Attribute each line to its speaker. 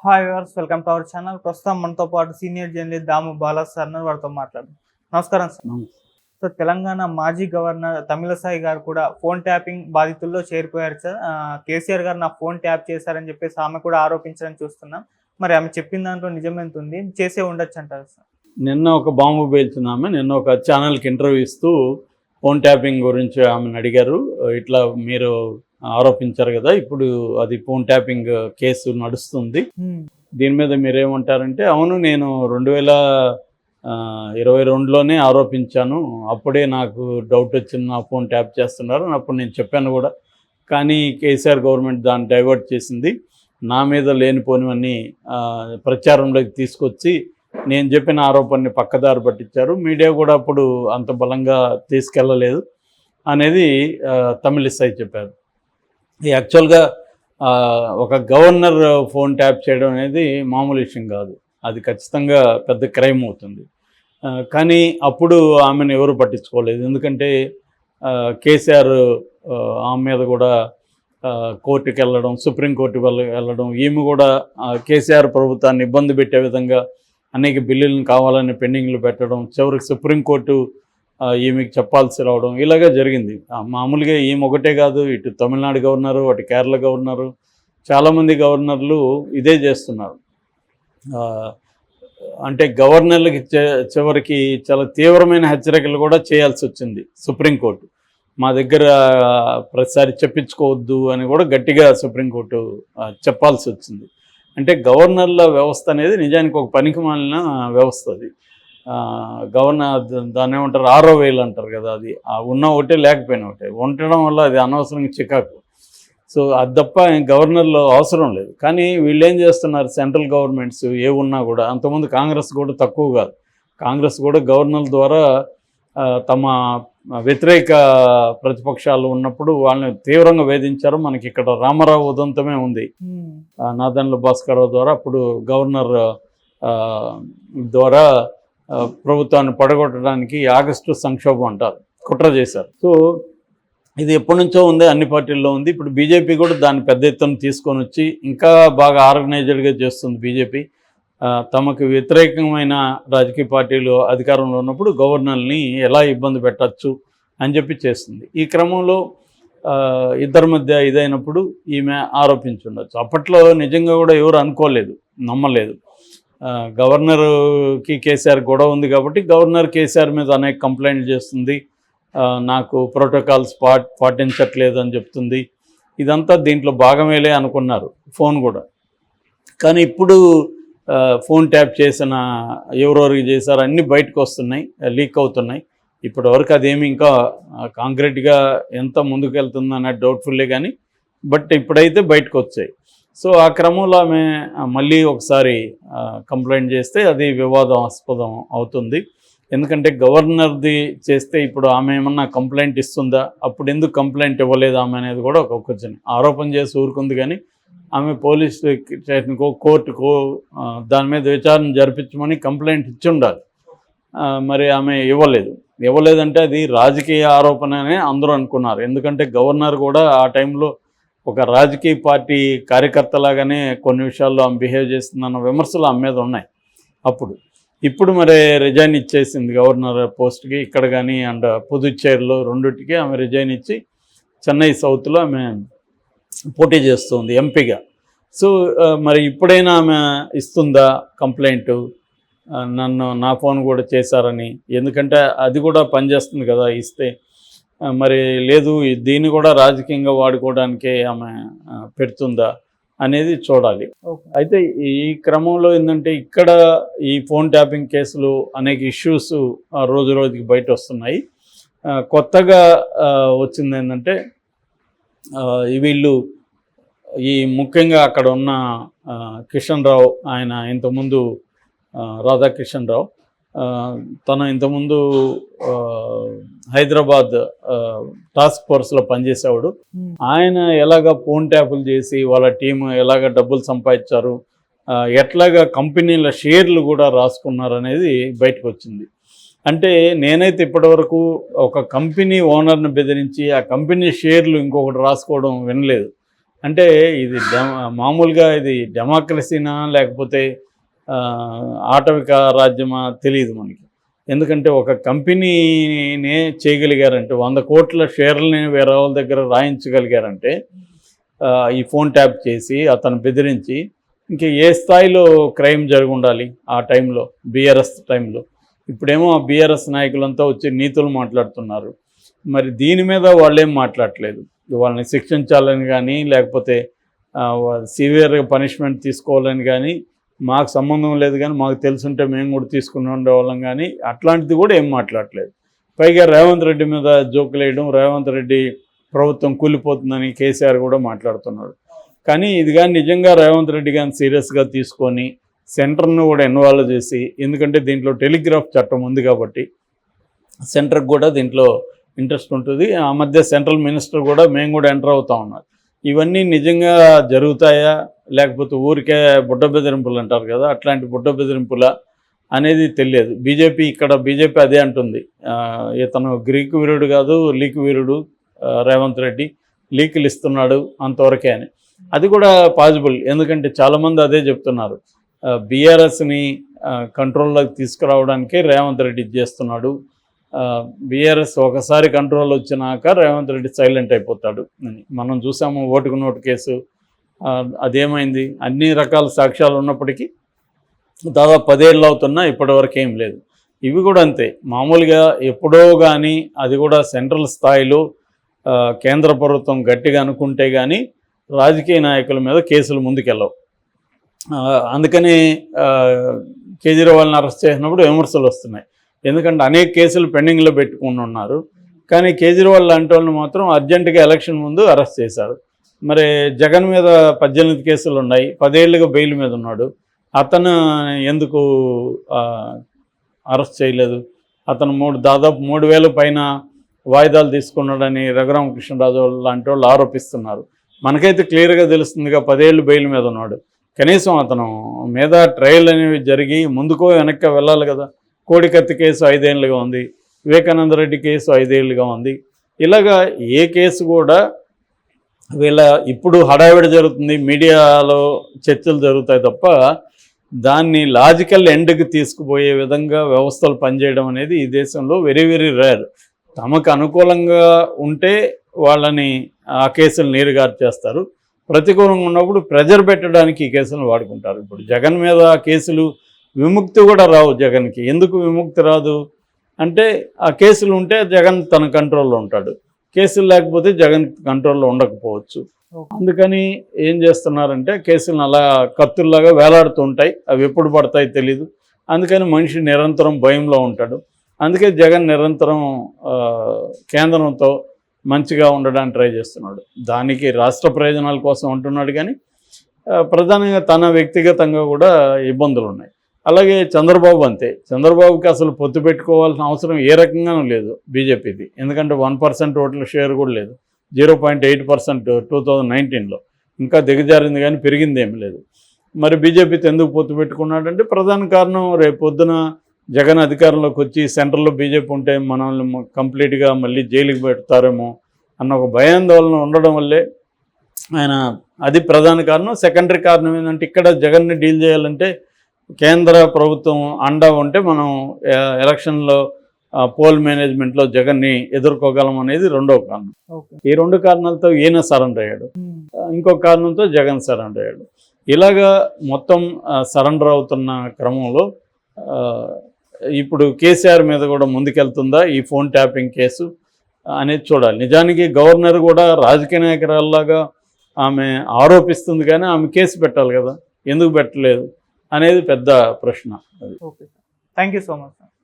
Speaker 1: Hi viewers, welcome to our channel. ప్రస్తుతం మనతో పాటు సీనియర్ జర్నలిస్ట్ దాము బాలా సార్ ఉన్నారు. వారితో మాట్లాడదాం. నమస్కారం సార్. సో తెలంగాణ మాజీ గవర్నర్ తమిళసాయి గారు కూడా ఫోన్ ట్యాపింగ్ బాధితుల్లో చేరిపోయారు సార్. కేసీఆర్ గారు నా ఫోన్ ట్యాప్ చేశారని చెప్పేసి ఆమె కూడా ఆరోపించడం చూస్తున్నాం. మరి ఆమె చెప్పిన దాంట్లో నిజం ఎంత ఉంది? చేసే ఉండొచ్చు అంటారు సార్.
Speaker 2: నిన్న ఒక బాంబు పేల్చిన ఆమె నిన్న ఒక ఛానల్కి ఇంటర్వ్యూ ఇస్తూ ఫోన్ ట్యాపింగ్ గురించి ఆమెను అడిగారు. ఇట్లా మీరు ఆరోపించారు కదా, ఇప్పుడు అది ఫోన్ ట్యాపింగ్ కేసు నడుస్తుంది, దీని మీద మీరేమంటారంటే, అవును నేను 2022లోనే ఆరోపించాను, అప్పుడే నాకు డౌట్ వచ్చింది నా ఫోన్ ట్యాప్ చేస్తున్నారు, అప్పుడు నేను చెప్పాను కూడా, కానీ కేసీఆర్ గవర్నమెంట్ దాన్ని డైవర్ట్ చేసింది, నా మీద లేనిపోనివన్నీ ప్రచారంలోకి తీసుకొచ్చి నేను చెప్పిన ఆరోపణని పక్కదారి పట్టించారు, మీడియా కూడా అప్పుడు అంత బలంగా తీసుకెళ్ళలేదు అనేది తమిళిసై చెప్పారు. యాక్చువల్గా ఒక గవర్నర్ ఫోన్ ట్యాప్ చేయడం అనేది మామూలు విషయం కాదు, అది ఖచ్చితంగా పెద్ద క్రైమ్ అవుతుంది. కానీ అప్పుడు ఆమెను ఎవరు పట్టించుకోలేదు, ఎందుకంటే కేసీఆర్ ఆమె మీద కూడా కోర్టుకి వెళ్ళడం, సుప్రీంకోర్టుకి వెళ్ళడం, ఈమె కూడా కేసీఆర్ ప్రభుత్వాన్ని ఇబ్బంది పెట్టే విధంగా అనేక బిల్లులను కావాలని పెండింగ్లు పెట్టడం, చివరికి సుప్రీంకోర్టు ఈమెకి చెప్పాల్సి రావడం, ఇలాగా జరిగింది. మామూలుగా ఈమె ఒకటే కాదు, ఇటు తమిళనాడు గవర్నరు, అటు కేరళ గవర్నరు, చాలామంది గవర్నర్లు ఇదే చేస్తున్నారు. అంటే గవర్నర్లకి చివరికి చాలా తీవ్రమైన హెచ్చరికలు కూడా చేయాల్సి వచ్చింది సుప్రీంకోర్టు. మా దగ్గర ప్రతిసారి చెప్పించుకోవద్దు అని కూడా గట్టిగా సుప్రీంకోర్టు చెప్పాల్సి వచ్చింది. అంటే గవర్నర్ల వ్యవస్థ అనేది నిజానికి ఒక పనికిమాలిన వ్యవస్థ. అది గవర్నర్ దాన్ని ఏమంటారు, ఆరో వేలు అంటారు కదా, అది ఉన్న ఒకటే లేకపోయినా ఒకటే ఉండడం వల్ల అది అనవసరంగా చికాకు. సో అది తప్ప గవర్నర్లో అవసరం లేదు. కానీ వీళ్ళు ఏం చేస్తున్నారు, సెంట్రల్ గవర్నమెంట్స్ ఏ ఉన్నా కూడా, అంతకుముందు కాంగ్రెస్ కూడా తక్కువ కాదు, కాంగ్రెస్ కూడా గవర్నర్ల ద్వారా తమ వ్యతిరేక ప్రతిపక్షాలు ఉన్నప్పుడు వాళ్ళని తీవ్రంగా వేధించారు. మనకి ఇక్కడ రామారావు ఉదంతమే ఉంది, నాదెండ్ల భాస్కరరావు ద్వారా అప్పుడు గవర్నర్ ద్వారా ప్రభుత్వాన్ని పడగొట్టడానికి ఆగస్టు సంక్షోభం అంటారు, కుట్ర చేశారు. సో ఇది ఎప్పటి నుంచో ఉంది, అన్ని పార్టీల్లో ఉంది. ఇప్పుడు బీజేపీ కూడా దాన్ని పెద్ద ఎత్తున తీసుకొని వచ్చి ఇంకా బాగా ఆర్గనైజ్డ్గా చేస్తుంది బీజేపీ. తమకు వ్యతిరేకమైన రాజకీయ పార్టీలు అధికారంలో ఉన్నప్పుడు గవర్నర్ని ఎలా ఇబ్బంది పెట్టచ్చు అని చెప్పి చేస్తుంది. ఈ క్రమంలో ఇద్దరి మధ్య ఇదైనప్పుడు ఈమె ఆరోపించుండొచ్చు. అప్పట్లో నిజంగా కూడా ఎవరు అనుకోలేదు, నమ్మలేదు. గవర్నర్కి కేసీఆర్ గొడవ ఉంది కాబట్టి గవర్నర్ కేసీఆర్ మీద అనేక కంప్లైంట్లు చేస్తుంది, నాకు ప్రోటోకాల్స్ పాటించట్లేదు అని చెప్తుంది. ఇదంతా దీంట్లో భాగమేలే అనుకున్నారు, ఫోన్ కూడా. కానీ ఇప్పుడు ఫోన్ ట్యాప్ చేసిన ఎవరెవరికి చేశారు అన్నీ బయటకు వస్తున్నాయి, లీక్ అవుతున్నాయి. ఇప్పటి వరకు అదేమి ఇంకా కాంక్రీట్గా ఎంత ముందుకు వెళ్తుందో అనే డౌట్ఫుల్లే, కానీ బట్ ఇప్పుడైతే బయటకు వచ్చాయి. సో ఆ క్రమంలో ఆమె మళ్ళీ ఒకసారి కంప్లైంట్ చేస్తే అది వివాదాస్పదం అవుతుంది. ఎందుకంటే గవర్నర్ది చేస్తే ఇప్పుడు ఆమె ఏమన్నా కంప్లైంట్ ఇస్తుందా, అప్పుడు ఎందుకు కంప్లైంట్ ఇవ్వలేదు ఆమె అనేది కూడా ఒక క్వశ్చన్. ఆరోపణ చేసి ఊరుకుంది, కానీ ఆమె పోలీస్ స్టేషన్కో కోర్టుకో దాని మీద విచారణ జరిపించమని కంప్లైంట్ ఇచ్చి ఉండాలి. మరి ఆమె ఇవ్వలేదంటే అది రాజకీయ ఆరోపణ అని అందరూ అనుకున్నారు. ఎందుకంటే గవర్నర్ కూడా ఆ టైంలో ఒక రాజకీయ పార్టీ కార్యకర్తలాగానే కొన్ని విషయాల్లో ఆమె బిహేవ్ చేస్తుందన్న విమర్శలు ఆమె మీద ఉన్నాయి అప్పుడు. ఇప్పుడు మరి రిజైన్ ఇచ్చేసింది గవర్నర్ పోస్ట్కి, ఇక్కడ కానీ అండ్ పుదుచ్చేరిలో రెండింటికి ఆమె రిజైన్ ఇచ్చి చెన్నై సౌత్లో ఆమె పోటీ చేస్తుంది ఎంపీగా. సో మరి ఇప్పుడైనా ఆమె ఇస్తుందా కంప్లైంట్, నా ఫోన్ కూడా చేశారని? ఎందుకంటే అది కూడా పనిచేస్తుంది కదా ఇస్తే. మరి లేదు, దీన్ని కూడా రాజకీయంగా వాడుకోవడానికే ఆమె పెడుతుందా అనేది చూడాలి. అయితే ఈ క్రమంలో ఏంటంటే ఇక్కడ ఈ ఫోన్ ట్యాపింగ్ కేసులు అనేక ఇష్యూస్ రోజు రోజుకి బయట వస్తున్నాయి. కొత్తగా వచ్చింది ఏంటంటే వీళ్ళు ఈ ముఖ్యంగా అక్కడ ఉన్న కిషన్ రావు, ఆయన ఇంతకుముందు రాధాకిషన్ రావు, తను ఇంతకుముందు హైదరాబాద్ టాస్క్ ఫోర్స్లో పనిచేసేవాడు. ఆయన ఎలాగ ఫోన్ ట్యాపులు చేసి వాళ్ళ టీము ఎలాగ డబ్బులు సంపాదించారు, ఎట్లాగా కంపెనీల షేర్లు కూడా రాసుకున్నారు అనేది బయటకు వచ్చింది. అంటే నేనైతే ఇప్పటివరకు ఒక కంపెనీ ఓనర్ని బెదిరించి ఆ కంపెనీ షేర్లు ఇంకొకటి రాసుకోవడం వినలేదు. అంటే ఇది మామూలుగా ఇది డెమోక్రసీనా లేకపోతే ఆటవిక రాజ్యమా తెలియదు మనకి. ఎందుకంటే ఒక కంపెనీనే చేయగలిగారంటే 100 కోట్ల షేర్లని వేరే వాళ్ళ దగ్గర రాయించగలిగారంటే ఈ ఫోన్ ట్యాప్ చేసి అతను బెదిరించి ఇంక ఏ స్థాయిలో క్రైమ్ జరిగి ఉండాలి ఆ టైంలో, బీఆర్ఎస్ టైంలో. ఇప్పుడేమో ఆ బీఆర్ఎస్ నాయకులంతా వచ్చి నీతులు మాట్లాడుతున్నారు. మరి దీని మీద వాళ్ళేం మాట్లాడట్లేదు. వాళ్ళని శిక్షించాలని కానీ లేకపోతే సివియర్గా పనిష్మెంట్ తీసుకోవాలని కానీ మాకు సంబంధం లేదు, కానీ మాకు తెలుసుంటే మేము కూడా తీసుకుని ఉండేవాళ్ళం, కానీ అట్లాంటిది కూడా ఏం మాట్లాడలేదు. పైగా రేవంత్ రెడ్డి మీద జోకులు వేయడం, రేవంత్ రెడ్డి ప్రభుత్వం కూలిపోతుందని కేసీఆర్ కూడా మాట్లాడుతున్నాడు. కానీ ఇది కానీ నిజంగా రేవంత్ రెడ్డి కానీ సీరియస్గా తీసుకొని సెంటర్ను కూడా ఇన్వాల్వ్ చేసి, ఎందుకంటే దీంట్లో టెలిగ్రాఫ్ చట్టం ఉంది కాబట్టి సెంటర్కి కూడా దీంట్లో ఇంట్రెస్ట్ ఉంటుంది. ఆ మధ్య సెంట్రల్ మినిస్టర్ కూడా మేము కూడా ఎంటర్ అవుతా ఉన్నారు. ఇవన్నీ నిజంగా జరుగుతాయా లేకపోతే ఊరికే బుడ్డ బెదిరింపులు అంటారు కదా, అట్లాంటి బుడ్డ బెదిరింపుల అనేది తెలియదు. బీజేపీ అదే అంటుంది, ఇతను గ్రీకు వీరుడు కాదు లీక్ వీరుడు రేవంత్ రెడ్డి, లీకులు ఇస్తున్నాడు అంతవరకే అని. అది కూడా పాసిబుల్, ఎందుకంటే చాలామంది అదే చెప్తున్నారు. బీఆర్ఎస్ని కంట్రోల్లోకి తీసుకురావడానికే రేవంత్ రెడ్డి చేస్తున్నాడు. బీఆర్ఎస్ ఒకసారి కంట్రోల్ వచ్చినాక రేవంత్ రెడ్డి సైలెంట్ అయిపోతాడు అని మనం చూసాము. ఓటుకు నోటు కేసు అదేమైంది, అన్ని రకాల సాక్ష్యాలు ఉన్నప్పటికీ దాదాపు 10 ఏళ్ళు అవుతున్నా ఇప్పటివరకు ఏం లేదు. ఇవి కూడా అంతే, మామూలుగా ఎప్పుడో కానీ అది కూడా సెంట్రల్ స్థాయిలో కేంద్ర ప్రభుత్వం గట్టిగా అనుకుంటే కానీ రాజకీయ నాయకుల మీద కేసులు ముందుకెళ్ళవు. అందుకని కేజ్రీవాల్ని అరెస్ట్ చేసినప్పుడు విమర్శలు వస్తున్నాయి. ఎందుకంటే అనేక కేసులు పెండింగ్లో పెట్టుకుని ఉన్నారు, కానీ కేజ్రీవాల్ లాంటి వాళ్ళని మాత్రం అర్జెంటుగా ఎలక్షన్ ముందు అరెస్ట్ చేశారు. మరి జగన్ మీద 18 కేసులు ఉన్నాయి, 10 ఏళ్ళుగా బెయిల్ మీద ఉన్నాడు. అతను ఎందుకు అరెస్ట్ చేయలేదు? అతను దాదాపు 3,000 పైన వాయిదాలు తీసుకున్నాడని రఘురామకృష్ణరాజు లాంటి వాళ్ళు ఆరోపిస్తున్నారు. మనకైతే క్లియర్గా తెలుస్తుందిగా 10 ఏళ్ళు బెయిల్ మీద ఉన్నాడు. కనీసం అతను మీద ట్రయల్ అనేవి జరిగి ముందుకో వెనక్కి వెళ్ళాలి కదా. కోడికత్తి కేసు 5 ఏళ్ళుగా ఉంది, వివేకానంద రెడ్డి కేసు 5 ఏళ్ళుగా ఉంది. ఇలాగా ఏ కేసు కూడా ఇప్పుడు హడావిడి జరుగుతుంది, మీడియాలో చర్చలు జరుగుతాయి తప్ప దాన్ని లాజికల్ ఎండ్కి తీసుకుపోయే విధంగా వ్యవస్థలు పనిచేయడం అనేది ఈ దేశంలో వెరీ వెరీ రేర్. తమకు అనుకూలంగా ఉంటే వాళ్ళని ఆ కేసులు నీరుగారు చేస్తారు, ప్రతికూలంగా ఉన్నప్పుడు ప్రెజర్ పెట్టడానికి ఈ కేసులను వాడుకుంటారు. ఇప్పుడు జగన్ మీద కేసులు విముక్తి కూడా రావు జగన్కి. ఎందుకు విముక్తి రాదు అంటే ఆ కేసులు ఉంటే జగన్ తన కంట్రోల్లో ఉంటాడు, కేసులు లేకపోతే జగన్ కంట్రోల్లో ఉండకపోవచ్చు. అందుకని ఏం చేస్తున్నారంటే కేసులను అలా కత్తుల్లాగా వేలాడుతూ ఉంటాయి, అవి ఎప్పుడు పడతాయి తెలీదు. అందుకని మనిషి నిరంతరం భయంలో ఉంటాడు. అందుకే జగన్ నిరంతరం కేంద్రంతో మంచిగా ఉండడానికి ట్రై చేస్తున్నాడు. దానికి రాష్ట్ర ప్రయోజనాల కోసం అంటున్నాడు, కానీ ప్రధానంగా తన వ్యక్తిగతంగా కూడా ఇబ్బందులు ఉన్నాయి. అలాగే చంద్రబాబు అంతే, చంద్రబాబుకి అసలు పొత్తు పెట్టుకోవాల్సిన అవసరం ఏ రకంగానూ లేదు బీజేపీది. ఎందుకంటే 1% ఓట్ల షేర్ కూడా లేదు, 0.8% 2019లో. ఇంకా దిగజారింది కానీ పెరిగింది ఏమి లేదు. మరి బీజేపీతో ఎందుకు పొత్తు పెట్టుకున్నాడంటే ప్రధాన కారణం రేపు పొద్దున జగన్ అధికారంలోకి వచ్చి సెంట్రల్లో బీజేపీ ఉంటే మనల్ని కంప్లీట్గా మళ్ళీ జైలుకి పెడతారేమో అన్న ఒక భయాందోళన ఉండడం వల్లే ఆయన, అది ప్రధాన కారణం. సెకండరీ కారణం ఏంటంటే ఇక్కడ జగన్ని డీల్ చేయాలంటే కేంద్ర ప్రభుత్వం అండా ఉంటే మనం ఎలక్షన్లో పోల్ మేనేజ్మెంట్లో జగన్ని ఎదుర్కోగలం అనేది రెండవ కారణం. ఈ 2 కారణాలతో ఈయన సరెండర్ అయ్యాడు, ఇంకొక కారణంతో జగన్ సరెండర్ అయ్యాడు. ఇలాగా మొత్తం సరెండర్ అవుతున్న క్రమంలో ఇప్పుడు కేసీఆర్ మీద కూడా ముందుకెళ్తుందా ఈ ఫోన్ ట్యాపింగ్ కేసు అనేది చూడాలి. నిజానికి గవర్నర్ కూడా రాజకీయ నాయకురాల్లాగా ఆమె ఆరోపిస్తుంది, కానీ ఆమె కేసు పెట్టాలి కదా, ఎందుకు పెట్టలేదు అనేది పెద్ద ప్రశ్న.
Speaker 1: Okay, thank you so much.